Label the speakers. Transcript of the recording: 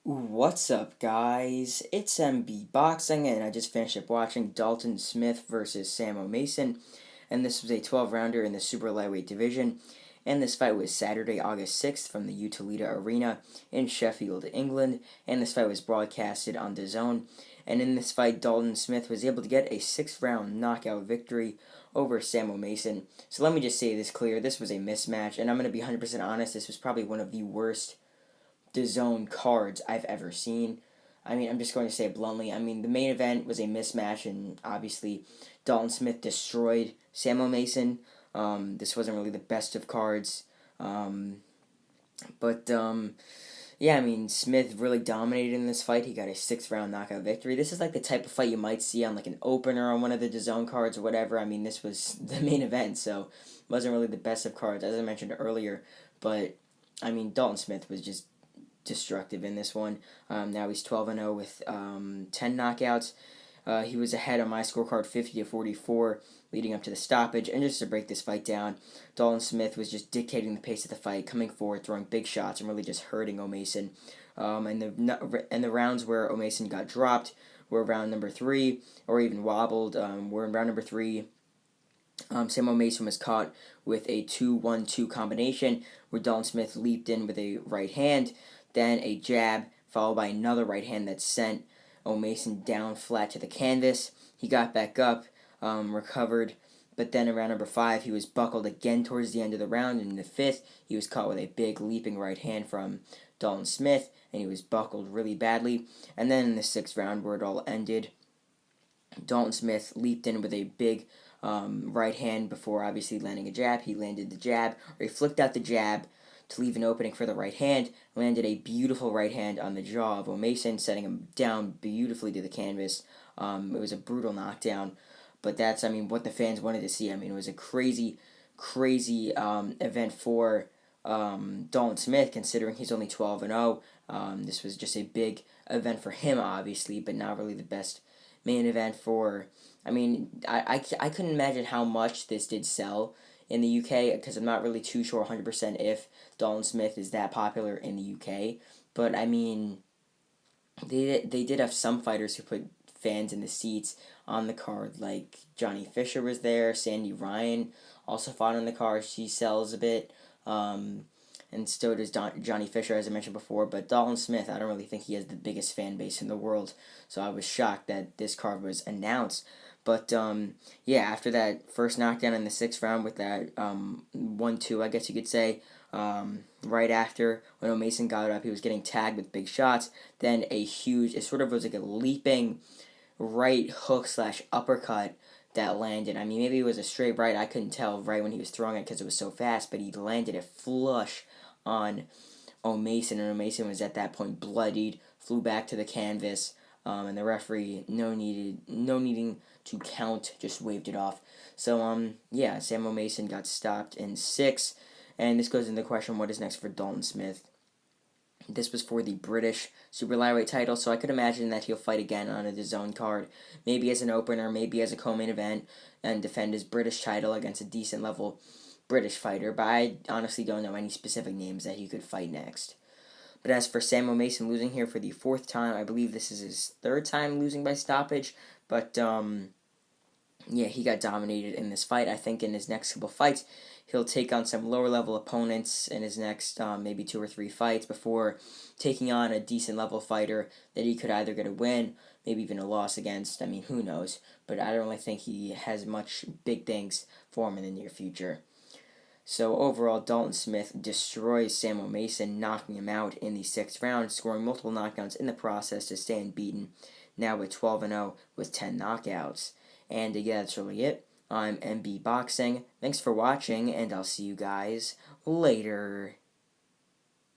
Speaker 1: What's up, guys? It's MB Boxing, and I just finished up watching Dalton Smith versus Sam Mason, and this was a 12-rounder in the super lightweight division. And this fight was Saturday, August 6th, from the Sheffield Arena in Sheffield, England, and this fight was broadcasted on DAZN. And in this fight, Dalton Smith was able to get a 6th-round knockout victory over Sam Mason. So let me just say this clear: this was a mismatch, and I'm going to be 100% honest. This was probably one of the worst DAZN cards I've ever seen. I mean, I'm just going to say it bluntly. I mean, the main event was a mismatch, and obviously, Dalton Smith destroyed Sam Mason. This wasn't really the best of cards. But yeah, I mean, Smith really dominated in this fight. He got a 6th-round knockout victory. This is like the type of fight you might see on like an opener on one of the DAZN cards or whatever. I mean, this was the main event, so it wasn't really the best of cards, as I mentioned earlier. But, I mean, Dalton Smith was just destructive in this one. Now he's 12-0 with 10 knockouts. He was ahead on my scorecard 50-44 leading up to the stoppage. And just to break this fight down, Dalton Smith was just dictating the pace of the fight, coming forward, throwing big shots, and really just hurting O'Mason. And the rounds where O'Mason got dropped were round number 3, or even wobbled. We're in round number 3. Sam Mason was caught with a 2-1-2 combination where Dalton Smith leaped in with a right hand, then a jab, followed by another right hand that sent O'Mason down flat to the canvas. He got back up, recovered, but then around number 5, he was buckled again towards the end of the round, and in the 5th, he was caught with a big leaping right hand from Dalton Smith, and he was buckled really badly. And then in the 6th round, where it all ended, Dalton Smith leaped in with a big right hand before obviously landing a jab. He landed the jab, or he flicked out the jab to leave an opening for the right hand, landed a beautiful right hand on the jaw of O'Mason, setting him down beautifully to the canvas. It was a brutal knockdown, but that's, I mean, what the fans wanted to see. I mean, it was a crazy event for Dalton Smith, considering he's only 12-0. This was just a big event for him, obviously, but not really the best main event for. I mean, I couldn't imagine how much this did sell in the UK, because I'm not really too sure 100% if Dalton Smith is that popular in the UK. But I mean, they did have some fighters who put fans in the seats on the card, like Johnny Fisher was there, Sandy Ryan also fought on the card. She sells a bit. And so does Johnny Fisher, as I mentioned before. But Dalton Smith, I don't really think he has the biggest fan base in the world. So I was shocked that this card was announced. But yeah, after that first knockdown in the 6th round with that 1-2, I guess you could say, right after when O'Mason got up, he was getting tagged with big shots. Then a huge, it sort of was like a leaping right hook / uppercut that landed. I mean, maybe it was a straight right. I couldn't tell right when he was throwing it because it was so fast, but he landed it flush on O'Mason, and O'Mason was at that point bloodied, flew back to the canvas, and the referee, no needing to count, just waved it off. So, yeah, Sam O'Mason got stopped in 6, and this goes into the question, what is next for Dalton Smith? This was for the British super lightweight title, so I could imagine that he'll fight again on a DAZN card, maybe as an opener, maybe as a co-main event, and defend his British title against a decent level British fighter, but I honestly don't know any specific names that he could fight next. But as for Sam Mason losing here for the 4th time, I believe this is his 3rd time losing by stoppage, but yeah, he got dominated in this fight. I think in his next couple fights, he'll take on some lower level opponents in his next maybe 2 or 3 fights before taking on a decent level fighter that he could either get a win, maybe even a loss against. I mean, who knows? But I don't really think he has much big things for him in the near future. So overall, Dalton Smith destroys Sam Mason, knocking him out in the 6th round, scoring multiple knockdowns in the process to stay unbeaten, now at 12-0 with 10 knockouts. And yeah, that's really it. I'm MB Boxing. Thanks for watching, and I'll see you guys later.